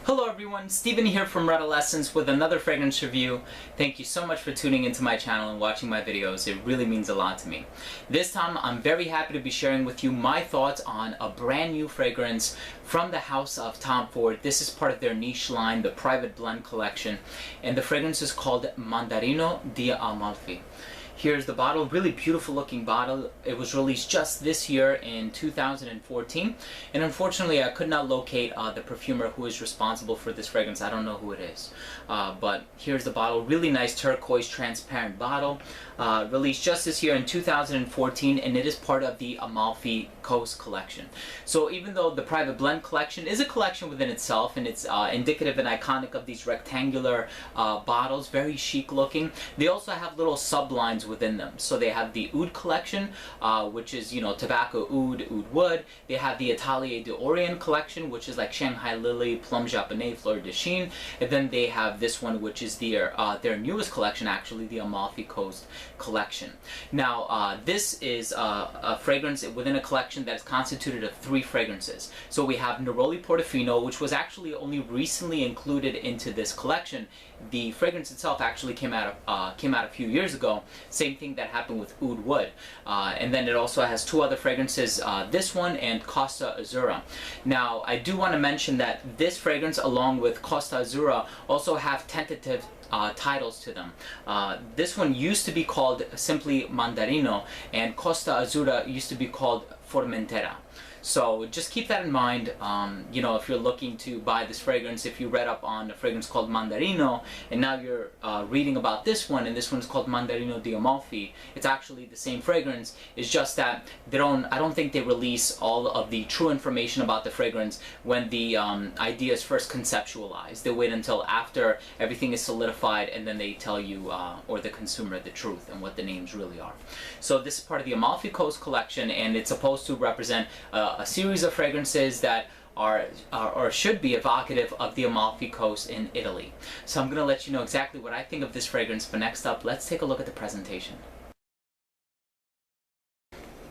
Hello everyone, Steven here from Redolescence with another fragrance review. Thank you so much for tuning into my channel and watching my videos. It really means a lot to me. This time I'm very happy to be sharing with you my thoughts on a brand new fragrance from the house of Tom Ford. This is part of their niche line, the Private Blend collection, and the fragrance is called Mandarino di Amalfi. Here's the bottle, really beautiful looking bottle. It was released just this year in 2014, and unfortunately I could not locate the perfumer who is responsible for this fragrance. I don't know who it is, but here's the bottle. Really nice turquoise transparent bottle, released just this year in 2014, and it is part of the Amalfi Coast collection. So even though the Private Blend collection is a collection within itself, and it's indicative and iconic of these rectangular bottles, very chic looking, they also have little sublines within them. So they have the Oud collection, which is, you know, tobacco oud, oud wood. They have the Atelier d'Orient collection, which is like Shanghai Lily, Plum Japonais, Fleur de Chine. And then they have this one, which is their newest collection, actually, the Amalfi Coast collection. Now, this is a fragrance within a collection that is constituted of 3 fragrances. So we have Neroli Portofino, which was actually only recently included into this collection. The fragrance itself actually came out a few years ago. Same thing that happened with Oud Wood. And then it also has 2 other fragrances, this one and Costa Azzurra. Now, I do want to mention that this fragrance, along with Costa Azzurra, also have tentative titles to them. This one used to be called simply Mandarino, and Costa Azzurra used to be called Formentera. So just keep that in mind, you know, if you're looking to buy this fragrance. If you read up on a fragrance called Mandarino, and now you're reading about this one, and this one's called Mandarino di Amalfi, it's actually the same fragrance. It's just that I don't think they release all of the true information about the fragrance when the idea is first conceptualized. They wait until after everything is solidified, and then they tell you, or the consumer, the truth and what the names really are. So this is part of the Amalfi Coast collection, and it's supposed to represent a series of fragrances that are or should be evocative of the Amalfi Coast in Italy. So I'm going to let you know exactly what I think of this fragrance, but next up, let's take a look at the presentation.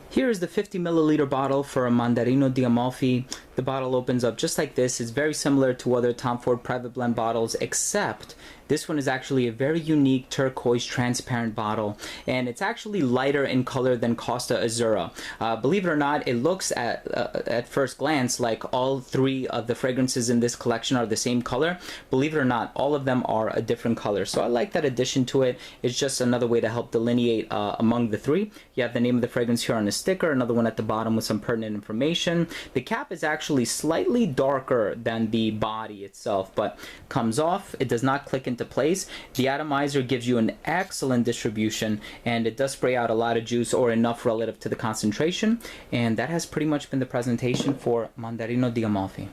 Here is the 50 milliliter bottle for a Mandarino di Amalfi. The bottle opens up just like this. It's very similar to other Tom Ford Private Blend bottles, except this one is actually a very unique turquoise transparent bottle, and it's actually lighter in color than Costa Azzurra. Believe it or not, it looks at first glance like all 3 of the fragrances in this collection are the same color. Believe it or not, all of them are a different color. So I like that addition to it. It's just another way to help delineate among the 3. You have the name of the fragrance here on the sticker, another one at the bottom with some pertinent information. The cap is actually slightly darker than the body itself, but comes off. It does not click into place. The atomizer gives you an excellent distribution, and it does spray out a lot of juice, or enough relative to the concentration. And that has pretty much been the presentation for Mandarino di Amalfi.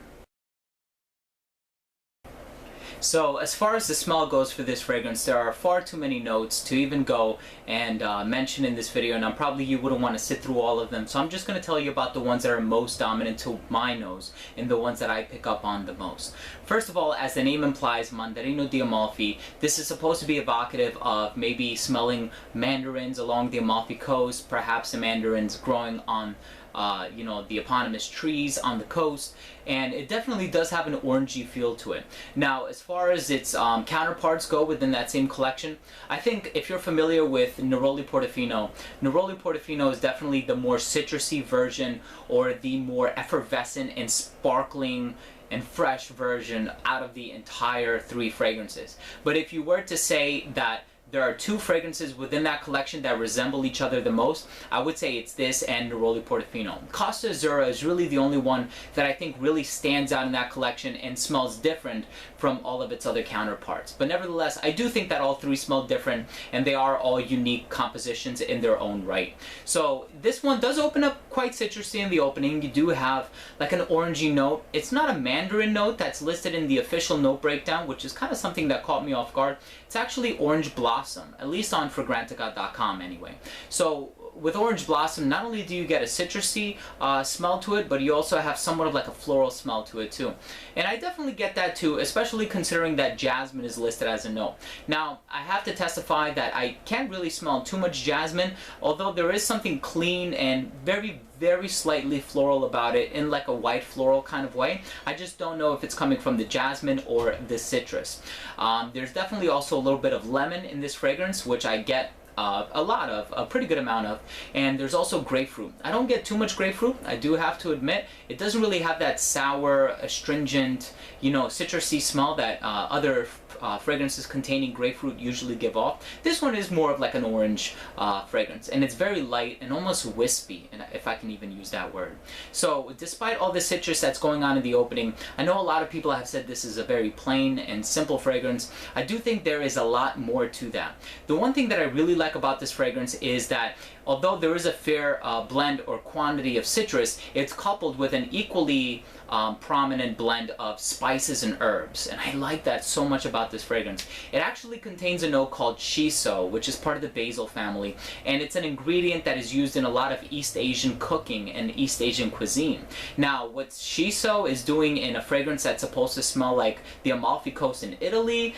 So as far as the smell goes for this fragrance, there are far too many notes to even go and mention in this video, and you wouldn't want to sit through all of them. So I'm just going to tell you about the ones that are most dominant to my nose and the ones that I pick up on the most. First of all, as the name implies, Mandarino di Amalfi, this is supposed to be evocative of maybe smelling mandarins along the Amalfi Coast, perhaps the mandarins growing on you know, the eponymous trees on the coast, and it definitely does have an orangey feel to it. Now, as far as its counterparts go within that same collection, I think if you're familiar with Neroli Portofino is definitely the more citrusy version, or the more effervescent and sparkling and fresh version out of the entire 3 fragrances. But if you were to say that there are 2 fragrances within that collection that resemble each other the most, I would say it's this and Neroli Portofino. Costa Azzurra is really the only one that I think really stands out in that collection and smells different from all of its other counterparts. But nevertheless, I do think that all 3 smell different, and they are all unique compositions in their own right. So this one does open up quite citrusy in the opening. You do have like an orangey note. It's not a mandarin note that's listed in the official note breakdown, which is kind of something that caught me off guard. It's actually orange blossom, at least on Fragrantica.com anyway. So with Orange Blossom, not only do you get a citrusy smell to it, but you also have somewhat of like a floral smell to it too. And I definitely get that too, especially considering that jasmine is listed as a note. Now, I have to testify that I can't really smell too much jasmine, although there is something clean and very slightly floral about it in like a white floral kind of way. I just don't know if it's coming from the jasmine or the citrus. There's definitely also a little bit of lemon in this fragrance, which I get a pretty good amount of, and there's also grapefruit. I don't get too much grapefruit, I do have to admit. It doesn't really have that sour, astringent, citrusy smell that other fragrances containing grapefruit usually give off. This one is more of like an orange fragrance, and it's very light and almost wispy, if I can even use that word. So despite all the citrus that's going on in the opening, I know a lot of people have said this is a very plain and simple fragrance. I do think there is a lot more to that. The one thing that I really like about this fragrance is that although there is a fair blend or quantity of citrus, it's coupled with an equally prominent blend of spices and herbs, and I like that so much about this fragrance. It actually contains a note called shiso, which is part of the basil family, and it's an ingredient that is used in a lot of East Asian cooking and East Asian cuisine. Now, what shiso is doing in a fragrance that's supposed to smell like the Amalfi Coast in Italy,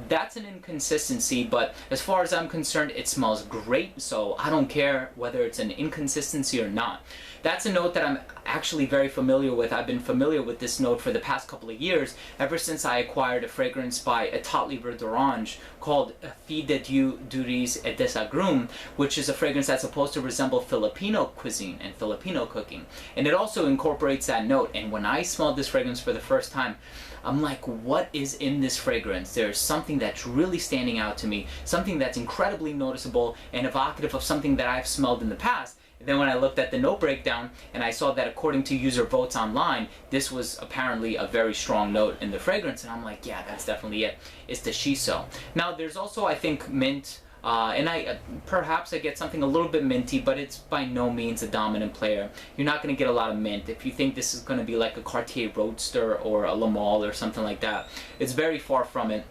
that's an inconsistency, but as far as I'm concerned, it smells great, so I don't care whether it's an inconsistency or not. That's a note that I'm actually very familiar with. I've been familiar with this note for the past couple of years, ever since I acquired a fragrance by Etat Libre d'Orange called Fille de Dieu du Riz et des Agrumes, which is a fragrance that's supposed to resemble Filipino cuisine and Filipino cooking. And it also incorporates that note. And when I smelled this fragrance for the first time, I'm like, what is in this fragrance? There's something that's really standing out to me, something that's incredibly noticeable and evocative of something that I've smelled in the past. And then when I looked at the note breakdown and I saw that according to user votes online, this was apparently a very strong note in the fragrance, and I'm like, yeah, that's definitely it. It's the shiso. Now, there's also, I think, mint, and perhaps I get something a little bit minty, but it's by no means a dominant player. You're not going to get a lot of mint. If you think this is going to be like a Cartier Roadster or a Le Male or something like that, it's very far from it.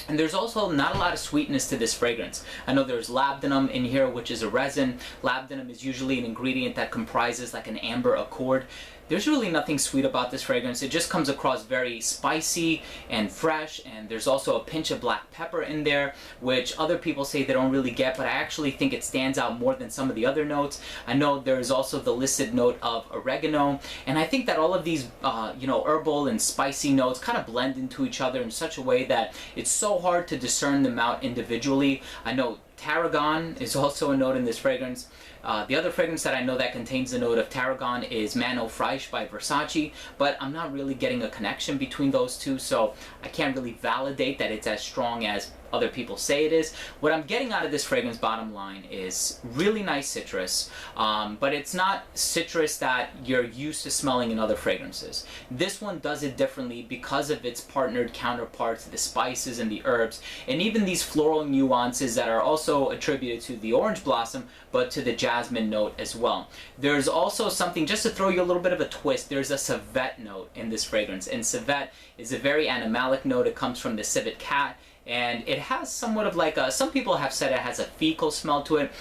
And there's also not a lot of sweetness to this fragrance. I know there's labdanum in here, which is a resin. Labdanum is usually an ingredient that comprises like an amber accord. There's really nothing sweet about this fragrance. It just comes across very spicy and fresh, and there's also a pinch of black pepper in there, which other people say they don't really get, but I actually think it stands out more than some of the other notes. I know there's also the listed note of oregano, and I think that all of these herbal and spicy notes kind of blend into each other in such a way that it's so hard to discern them out individually. I know tarragon is also a note in this fragrance. The other fragrance that I know that contains the note of tarragon is Mano Fraiche by Versace, but I'm not really getting a connection between those two, so I can't really validate that it's as strong as other people say it is. What I'm getting out of this fragrance, bottom line, is really nice citrus, but it's not citrus that you're used to smelling in other fragrances. This one does it differently because of its partnered counterparts, the spices and the herbs, and even these floral nuances that are also attributed to the orange blossom, but to the jasmine note as well. There's also something, just to throw you a little bit of a twist, there's a civet note in this fragrance, and civet is a very animalic note. It comes from the civet cat, and it has somewhat of like a, some people have said it has a fecal smell to it.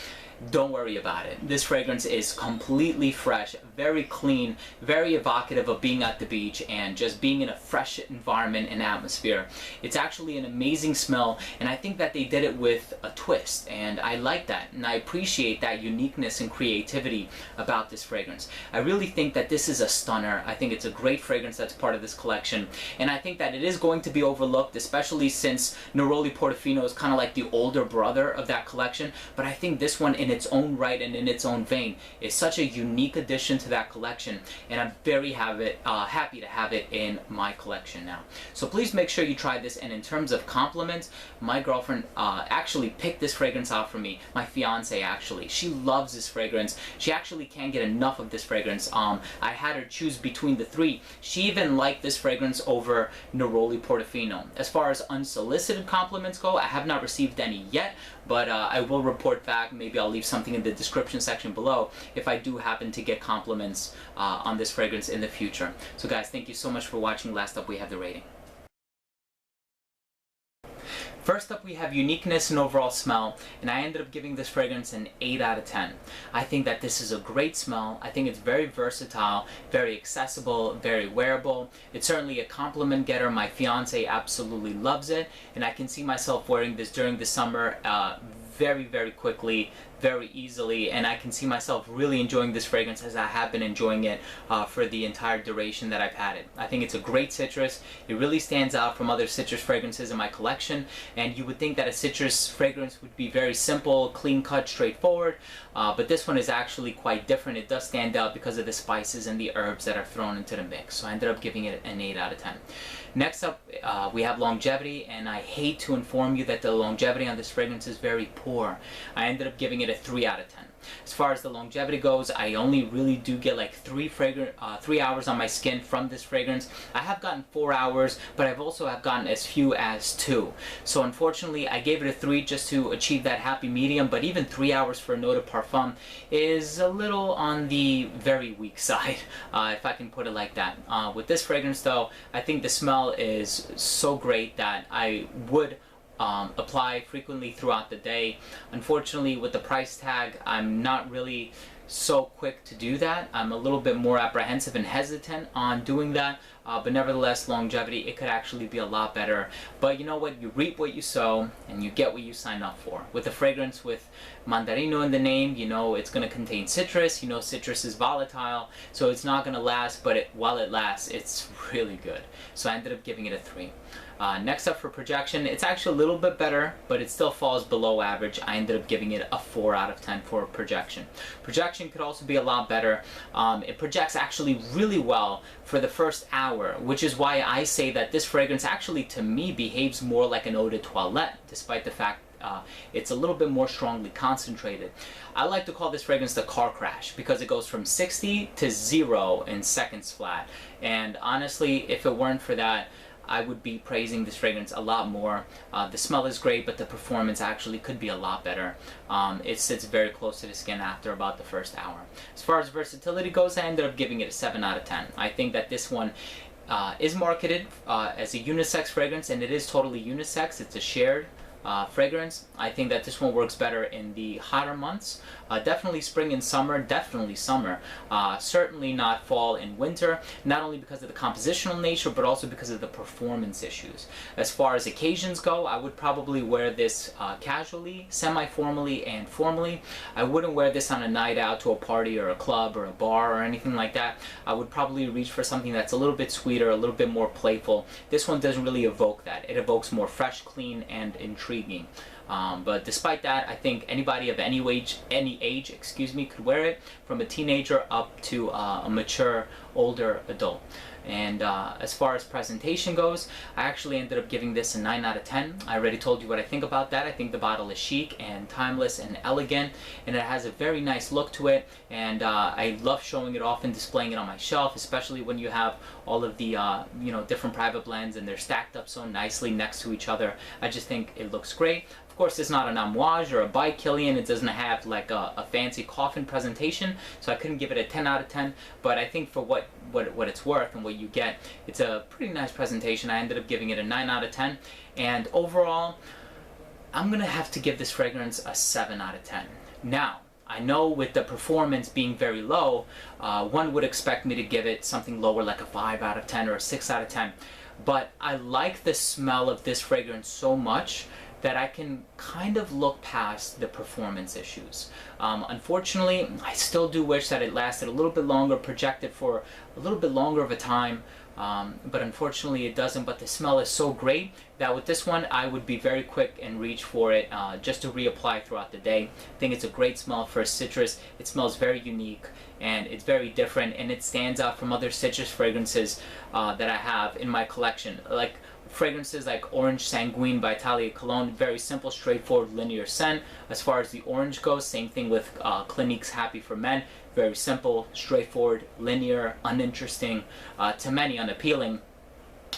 Don't worry about it. This fragrance is completely fresh, very clean, very evocative of being at the beach and just being in a fresh environment and atmosphere. It's actually an amazing smell, and I think that they did it with a twist, and I like that, and I appreciate that uniqueness and creativity about this fragrance. I really think that this is a stunner. I think it's a great fragrance that's part of this collection, and I think that it is going to be overlooked, especially since Neroli Portofino is kind of like the older brother of that collection, but I think this one in its own right and in its own vein is such a unique addition to that collection, and I'm very happy to have it in my collection now. So please make sure you try this. And in terms of compliments, my girlfriend actually picked this fragrance out for me. My fiance actually, she loves this fragrance. She actually can't get enough of this fragrance. I had her choose between the three. She even liked this fragrance over Neroli Portofino. As far as unsolicited compliments go, I have not received any yet, but I will report back. Maybe I'll leave something in the description section below if I do happen to get compliments on this fragrance in the future. So guys, thank you so much for watching. Last up, we have the rating. First up, we have uniqueness and overall smell, and I ended up giving this fragrance an 8 out of 10. I think that this is a great smell. I think it's very versatile, very accessible, very wearable. It's certainly a compliment getter. My fiance absolutely loves it, and I can see myself wearing this during the summer very, very quickly, very easily, and I can see myself really enjoying this fragrance as I have been enjoying it for the entire duration that I've had it. I think it's a great citrus. It really stands out from other citrus fragrances in my collection, and you would think that a citrus fragrance would be very simple, clean cut, straightforward, but this one is actually quite different. It does stand out because of the spices and the herbs that are thrown into the mix, so I ended up giving it an 8 out of 10. Next up, we have longevity, and I hate to inform you that the longevity on this fragrance is very poor. I ended up giving it a 3 out of 10. As far as the longevity goes, I only really do get like 3 hours on my skin from this fragrance. I have gotten 4 hours, but I've also have gotten as few as 2. So unfortunately, I gave it a 3 just to achieve that happy medium, but even 3 hours for a Eau de Parfum is a little on the very weak side, if I can put it like that. With this fragrance though, I think the smell is so great that I would apply frequently throughout the day. Unfortunately, with the price tag, I'm not really so quick to do that. I'm a little bit more apprehensive and hesitant on doing that, but nevertheless, longevity, it could actually be a lot better. But you know what? You reap what you sow, and you get what you sign up for. With a fragrance with Mandarino in the name, you know it's going to contain citrus. You know citrus is volatile, so it's not going to last, but while it lasts, it's really good. So I ended up giving it a 3. Next up for projection, it's actually a little bit better, but it still falls below average. I ended up giving it a 4 out of 10 for projection. Projection could also be a lot better. It projects actually really well for the first hour, which is why I say that this fragrance actually to me behaves more like an eau de toilette, despite the fact it's a little bit more strongly concentrated. I like to call this fragrance the car crash because it goes from 60 to 0 in seconds flat. And honestly, if it weren't for that, I would be praising this fragrance a lot more. The smell is great, but the performance actually could be a lot better. It sits very close to the skin after about the first hour. As far as versatility goes, I ended up giving it a 7 out of 10. I think that this one is marketed as a unisex fragrance, and it is totally unisex. It's a shared fragrance. I think that this one works better in the hotter months. Definitely spring and summer, definitely summer. Certainly not fall and winter, not only because of the compositional nature, but also because of the performance issues. As far as occasions go, I would probably wear this casually, semi-formally, and formally. I wouldn't wear this on a night out to a party or a club or a bar or anything like that. I would probably reach for something that's a little bit sweeter, a little bit more playful. This one doesn't really evoke that. It evokes more fresh, clean, and intriguing. But despite that, I think anybody of any age, could wear it, from a teenager up to a mature, older adult. And as far as presentation goes, I actually ended up giving this a 9 out of 10. I already told you what I think about that. I think the bottle is chic and timeless and elegant, and it has a very nice look to it, and I love showing it off and displaying it on my shelf, especially when you have all of the different private blends and they're stacked up so nicely next to each other. I just think it looks great. Of course, it's not an Amouage or a by Kilian. It doesn't have like a fancy coffin presentation, so I couldn't give it a 10 out of 10, but I think for what it's worth and what you get, it's a pretty nice presentation. I ended up giving it a 9 out of 10, and overall, I'm gonna have to give this fragrance a 7 out of 10. Now, I know with the performance being very low, one would expect me to give it something lower like a 5 out of 10 or a 6 out of 10, but I like the smell of this fragrance so much that I can kind of look past the performance issues. Unfortunately, I still do wish that it lasted a little bit longer, projected for a little bit longer of a time, but unfortunately it doesn't. But the smell is so great that with this one, I would be very quick and reach for it just to reapply throughout the day. I think it's a great smell for a citrus. It smells very unique, and it's very different, and it stands out from other citrus fragrances that I have in my collection. Like fragrances like Orange Sanguine by Cologne, very simple, straightforward, linear scent. As far as the orange goes, same thing with Clinique's Happy for Men. Very simple, straightforward, linear, uninteresting, to many unappealing.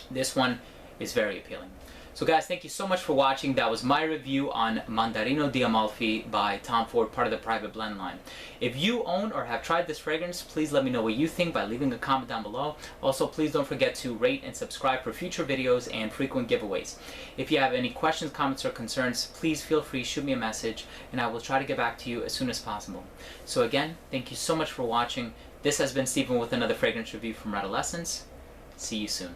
This one is very appealing. So guys, thank you so much for watching. That was my review on Mandarino di Amalfi by Tom Ford, part of the private blend line. If you own or have tried this fragrance, please let me know what you think by leaving a comment down below. Also, please don't forget to rate and subscribe for future videos and frequent giveaways. If you have any questions, comments, or concerns, please feel free to shoot me a message and I will try to get back to you as soon as possible. So again, thank you so much for watching. This has been Stephen with another fragrance review from Adolescence. See you soon.